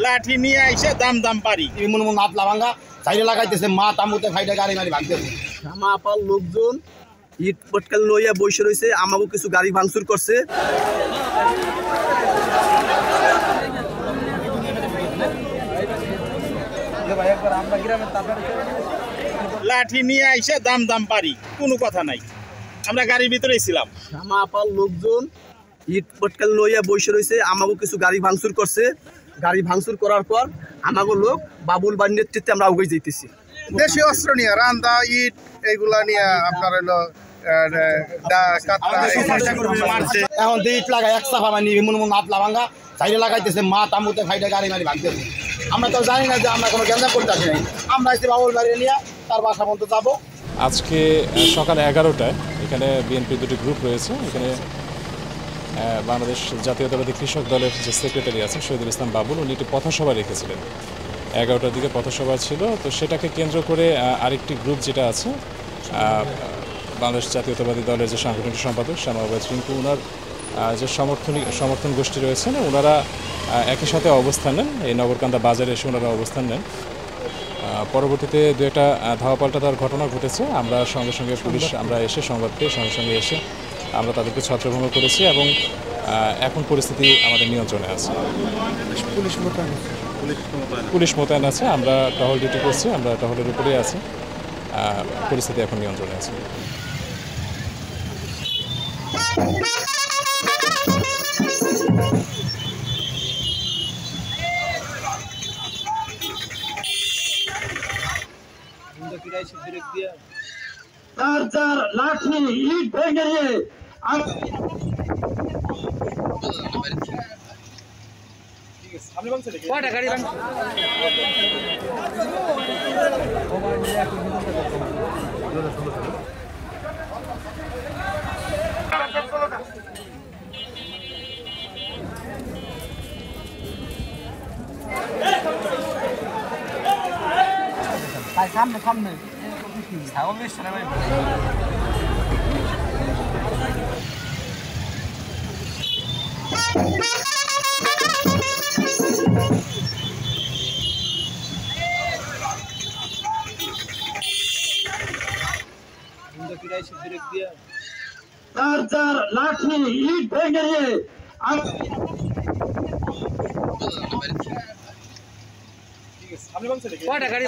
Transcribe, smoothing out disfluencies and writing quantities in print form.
লাঠি নিয়ে আইসে দাম দাম পারি এমন এমন নাত লাভাঙ্গা সাইডে লাগাইতেছে মা তামুতে ফাইডে গাড়ি মারি ভাঙতেছে। আমা আপার লোকজন ইট পটকাল লইয়া বসে রয়েছে, আমাকে কিছু গাড়ি ভাঙচুর করছে। লাঠি নিয়ে আইসে দাম দাম পারি, কোনো কথা নাই, আমরা গাড়ির ভিতরেই ছিলাম। আমা আপার লোকজন ইট পটকাল লইয়া বসে রয়েছে, আমাকে কিছু গাড়ি ভাঙচুর করছে। গাড়ি ভাঙচুর করার পর আমাকে লোক বাবুল বাড়ির নেতৃত্বে আমরা উগে যেতেছি। দেশীয় অস্ত্র নিয়ে রান্দা ইট এইগুলা নিয়ে আপনার হলো এখন ইট লাগাই এক সাফা মানি এমন এমন নাত লাভাঙ্গা সাইডে লাগাইতেছে মা তামুতে ফাইডে গাড়ি মারি ভাঙতেছে। আমরা তো জানি না যে আমরা কোনো গ্যাঞ্জাম করতে আসি নাই, আমরা এসে বাবুল বাড়ি নিয়ে তার বাসা পর্যন্ত যাবো। আজকে সকাল 11টায় এখানে বিএনপির দুটি গ্রুপ রয়েছে। এখানে বাংলাদেশ জাতীয়তাবাদী কৃষক দলের যে সেক্রেটারি আছেন শহীদুল ইসলাম বাবুল, উনি একটি পথসভা রেখেছিলেন। 11টার দিকে পথসভা ছিল, তো সেটাকে কেন্দ্র করে আরেকটি গ্রুপ যেটা আছে বাংলাদেশ জাতীয়তাবাদী দলের যে সাংগঠনিক সম্পাদক শ্যামাবাদ রিঙ্কু, ওনার যে সমর্থন গোষ্ঠী রয়েছেন ওনারা একই সাথে অবস্থান নেন। এই নগরকান্দা বাজারে এসে ওনারা অবস্থান নেন। পরবর্তীতে দু একটা ধাওয়া পাল্টার ঘটনা ঘটেছে। আমরা সঙ্গে সঙ্গে পুলিশ আমরা এসে সংবাদ পেয়ে সঙ্গে সঙ্গে এসে আমরা তাদেরকে ছত্রভঙ্গ করেছি এবং এখন পরিস্থিতি আমাদের নিয়ন্ত্রণে আছে। পুলিশ মোতায়েন আছে, আমরা টহল ডিউটি করছি, আমরা টহলের উপরেই আছি, পরিস্থিতি এখন নিয়ন্ত্রণে আছে। লাঠি ইট ভেঙে নিয়ে সামনে সামনে লাঠি ইট ভেঙে নিয়ে গাড়ি